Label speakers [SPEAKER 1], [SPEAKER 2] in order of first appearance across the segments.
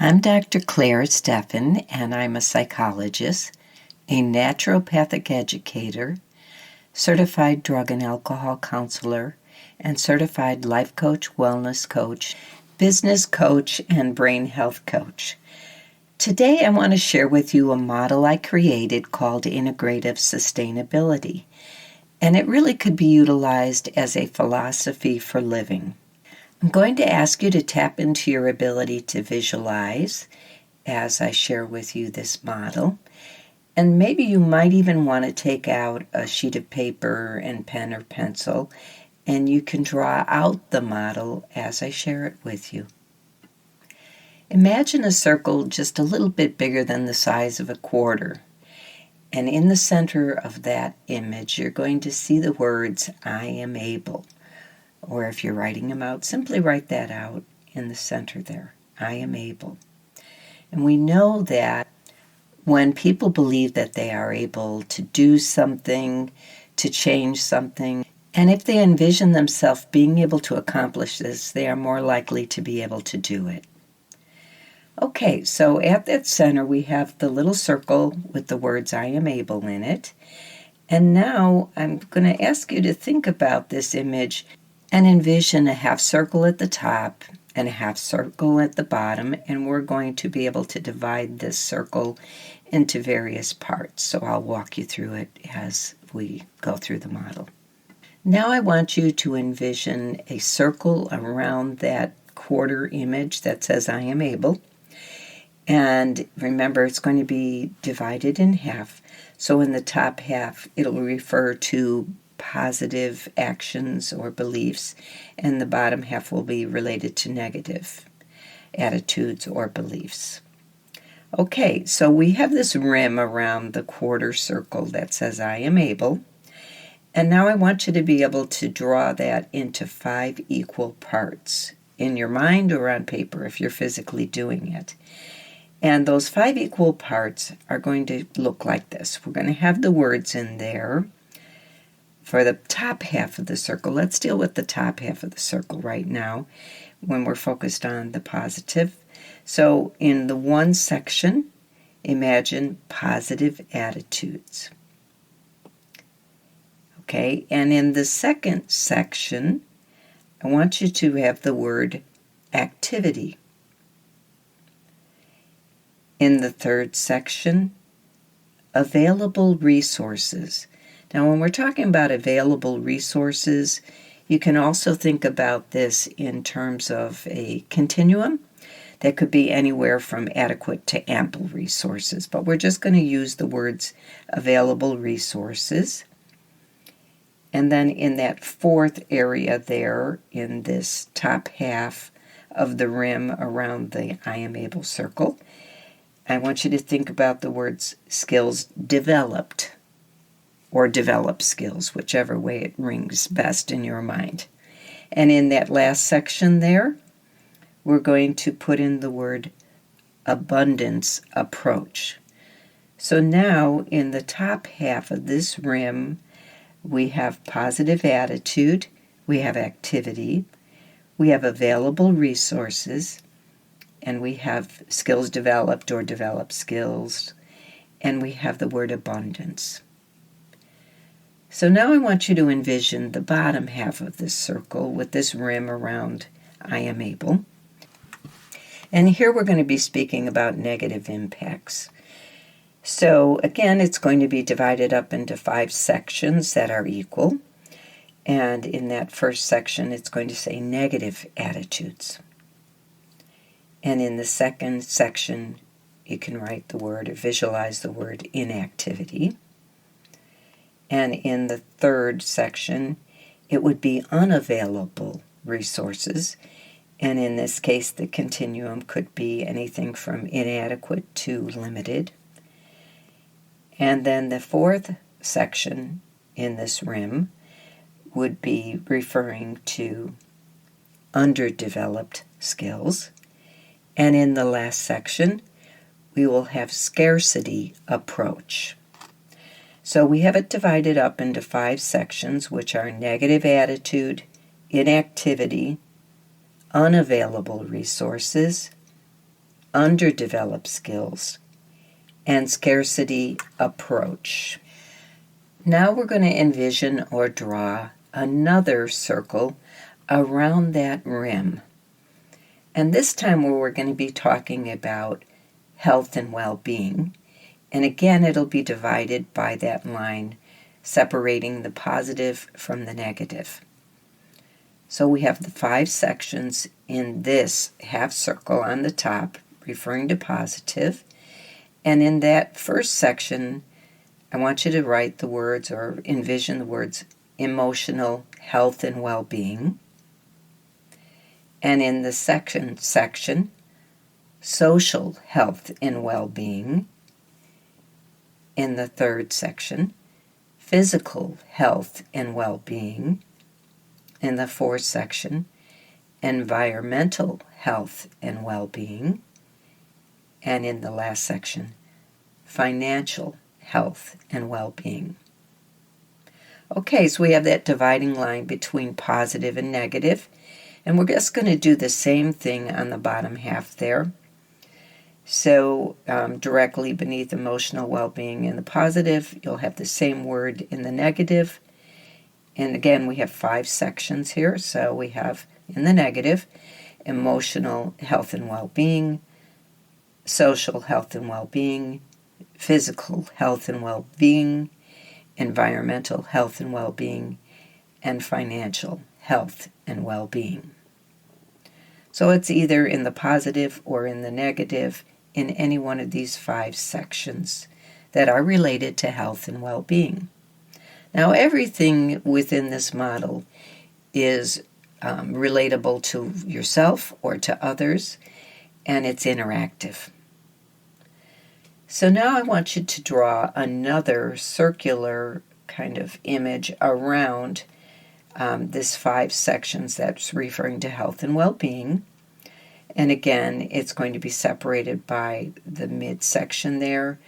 [SPEAKER 1] I'm Dr. Claire Steffen, and I'm a psychologist, a naturopathic educator, certified drug and alcohol counselor, and certified life coach, wellness coach, business coach, and brain health coach. Today I want to share with you a model I created called Integrative-Sustainability, and it really could be utilized as a philosophy for living. I'm going to ask you to tap into your ability to visualize as I share with you this model. And maybe you might even want to take out a sheet of paper and pen or pencil, and you can draw out the model as I share it with you. Imagine a circle just a little bit bigger than the size of a quarter. And in the center of that image, you're going to see the words, "I am able." Or if you're writing them out, simply write that out in the center there. I am able. And we know that when people believe that they are able to do something, to change something, and if they envision themselves being able to accomplish this, they are more likely to be able to do it. Okay, so at that center we have the little circle with the words I am able in it. And now I'm going to ask you to think about this image and envision a half circle at the top and a half circle at the bottom, and we're going to be able to divide this circle into various parts. So I'll walk you through it as we go through the model. Now I want you to envision a circle around that quarter image that says I am able. And remember, it's going to be divided in half. So in the top half, it'll refer to positive actions or beliefs, and the bottom half will be related to negative attitudes or beliefs. Okay, so we have this rim around the quarter circle that says I am able, and now I want you to be able to draw that into 5 equal parts in your mind or on paper if you're physically doing it. And those 5 equal parts are going to look like this. We're going to have the words in there. For the top half of the circle, let's deal with the top half of the circle right now when we're focused on the positive. So in the one section, imagine positive attitudes. Okay, and in the second section, I want you to have the word activity. In the third section, available resources. Now, when we're talking about available resources, you can also think about this in terms of a continuum that could be anywhere from adequate to ample resources, but we're just going to use the words available resources. And then in that fourth area there, in this top half of the rim around the I am able circle, I want you to think about the words skills developed, or develop skills, whichever way it rings best in your mind. And in that last section there, we're going to put in the word abundance approach. So now in the top half of this rim, we have positive attitude, we have activity, we have available resources, and we have skills developed or developed skills, and we have the word abundance. So now I want you to envision the bottom half of this circle with this rim around I am able. And here we're going to be speaking about negative impacts. So again, it's going to be divided up into 5 sections that are equal. And in that first section, it's going to say negative attitudes. And in the second section, you can write the word or visualize the word inactivity. And in the third section, it would be unavailable resources. And in this case, the continuum could be anything from inadequate to limited. And then the fourth section in this rim would be referring to underdeveloped skills. And in the last section, we will have scarcity approach. So we have it divided up into 5 sections, which are negative attitude, inactivity, unavailable resources, underdeveloped skills, and scarcity approach. Now we're going to envision or draw another circle around that rim. And this time we're going to be talking about health and well-being. And again, it'll be divided by that line separating the positive from the negative. So we have the 5 sections in this half circle on the top, referring to positive. And in that first section, I want you to write the words or envision the words emotional health and well-being. And in the second section, social health and well-being. In the third section, physical health and well-being. In the fourth section, environmental health and well-being. And in the last section, financial health and well-being. Okay, so we have that dividing line between positive and negative. And we're just going to do the same thing on the bottom half there. So directly beneath emotional well-being in the positive, you'll have the same word in the negative. And again, we have 5 sections here. So we have in the negative, emotional health and well-being, social health and well-being, physical health and well-being, environmental health and well-being, and financial health and well-being. So it's either in the positive or in the negative in any one of these 5 sections that are related to health and well-being. Now, everything within this model is relatable to yourself or to others, and it's interactive. So now I want you to draw another circular kind of image around this 5 sections that's referring to health and well-being. And again, it's going to be separated by the midsection there,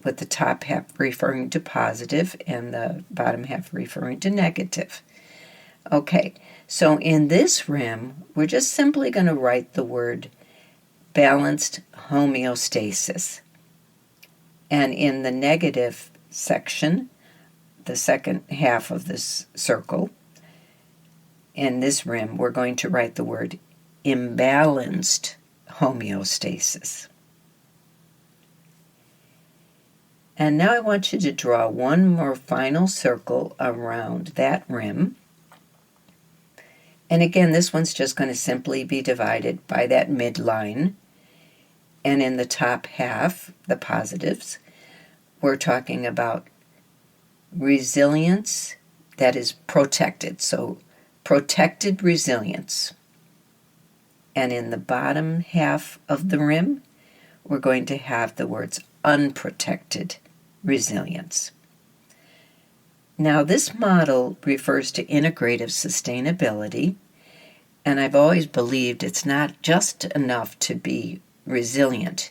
[SPEAKER 1] with the top half referring to positive and the bottom half referring to negative. Okay, so in this rim, we're just simply going to write the word balanced homeostasis. And in the negative section, the second half of this circle, in this rim, we're going to write the word imbalanced homeostasis. And now I want you to draw one more final circle around that rim. And again, this one's just going to simply be divided by that midline. And in the top half, the positives, we're talking about resilience that is protected. So protected resilience. And in the bottom half of the rim, we're going to have the words unprotected resilience. Now, this model refers to integrative sustainability, and I've always believed it's not just enough to be resilient.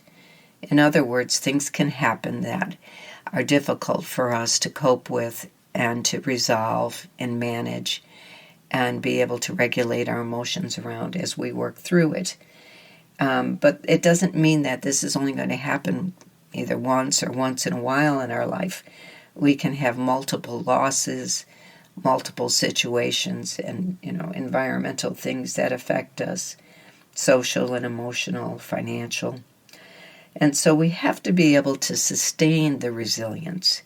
[SPEAKER 1] In other words, things can happen that are difficult for us to cope with and to resolve and manage and be able to regulate our emotions around as we work through it. But it doesn't mean that this is only going to happen either once or once in a while in our life. We can have multiple losses, multiple situations, and environmental things that affect us, social and emotional, financial. And so we have to be able to sustain the resilience.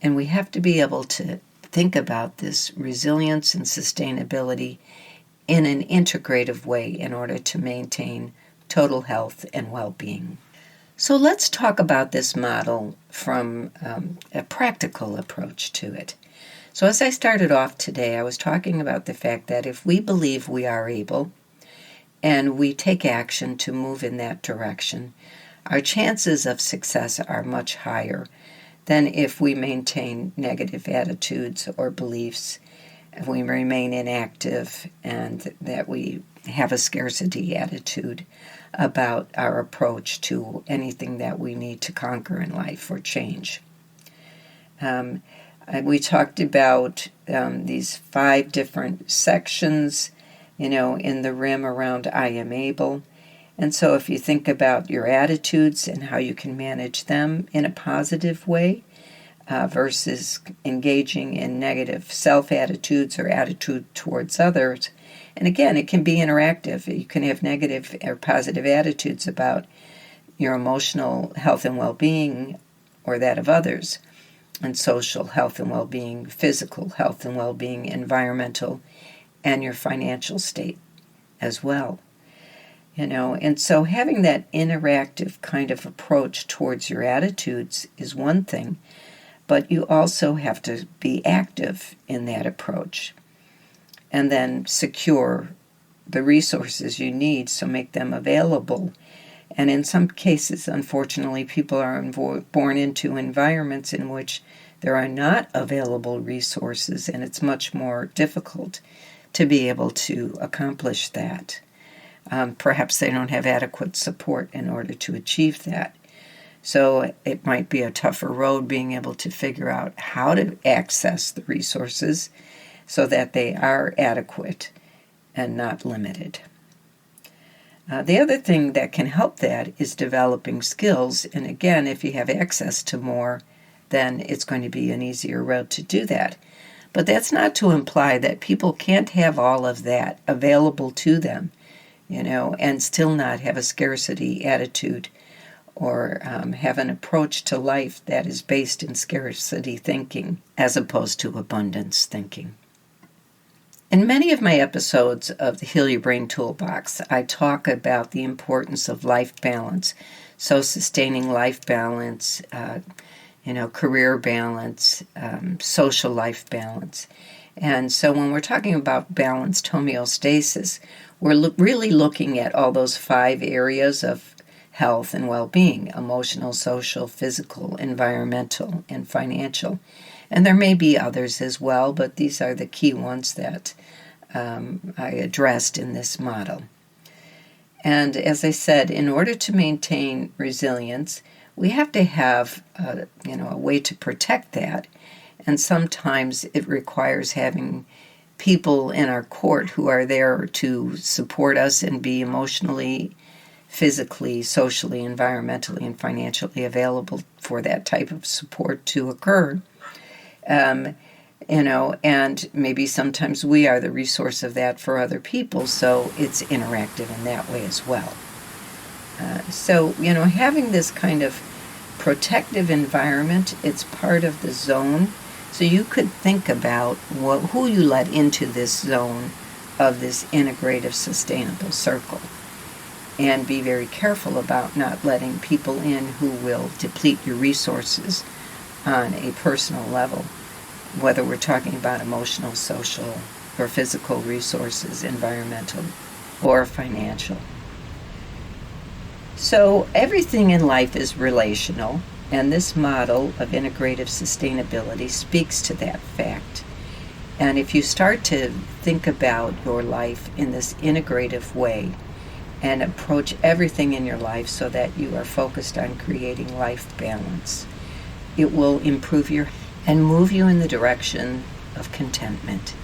[SPEAKER 1] And we have to be able to think about this resilience and sustainability in an integrative way in order to maintain total health and well-being. So let's talk about this model from a practical approach to it. So as I started off today, I was talking about the fact that if we believe we are able and we take action to move in that direction, our chances of success are much higher than if we maintain negative attitudes or beliefs, if we remain inactive, and that we have a scarcity attitude about our approach to anything that we need to conquer in life or change. We talked about these 5 different sections, in the rim around I am able. And so if you think about your attitudes and how you can manage them in a positive way versus engaging in negative self-attitudes or attitude towards others, and again, it can be interactive. You can have negative or positive attitudes about your emotional health and well-being or that of others, and social health and well-being, physical health and well-being, environmental, and your financial state as well. And so having that interactive kind of approach towards your attitudes is one thing, but you also have to be active in that approach and then secure the resources you need, so make them available. And in some cases, unfortunately, people are born into environments in which there are not available resources, and it's much more difficult to be able to accomplish that. Perhaps they don't have adequate support in order to achieve that. So it might be a tougher road being able to figure out how to access the resources so that they are adequate and not limited. The other thing that can help that is developing skills. And again, if you have access to more, then it's going to be an easier road to do that. But that's not to imply that people can't have all of that available to them, and still not have a scarcity attitude or have an approach to life that is based in scarcity thinking as opposed to abundance thinking. In many of my episodes of the Heal Your Brain Toolbox, I talk about the importance of life balance. So sustaining life balance, career balance, social life balance. And so when we're talking about balanced homeostasis, we're really looking at all those 5 areas of health and well-being: emotional, social, physical, environmental, and financial. And there may be others as well, but these are the key ones that I addressed in this model. And as I said, in order to maintain resilience, we have to have a way to protect that. And sometimes it requires having people in our court who are there to support us and be emotionally, physically, socially, environmentally, and financially available for that type of support to occur. And maybe sometimes we are the resource of that for other people, so it's interactive in that way as well. So having this kind of protective environment, it's part of the zone. So you could think about who you let into this zone of this integrative sustainable circle, and be very careful about not letting people in who will deplete your resources on a personal level, whether we're talking about emotional, social, or physical resources, environmental, or financial. So everything in life is relational, and this model of integrative sustainability speaks to that fact. And if you start to think about your life in this integrative way and approach everything in your life so that you are focused on creating life balance, it will improve your and move you in the direction of contentment.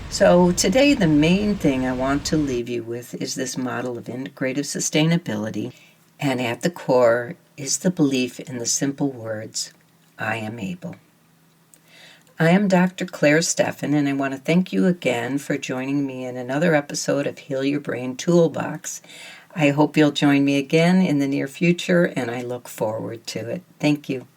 [SPEAKER 1] So today the main thing I want to leave you with is this model of integrative sustainability, and at the core is the belief in the simple words, I am able. I am Dr. Claire Steffen, and I want to thank you again for joining me in another episode of Heal Your Brain Toolbox. I hope you'll join me again in the near future, and I look forward to it. Thank you.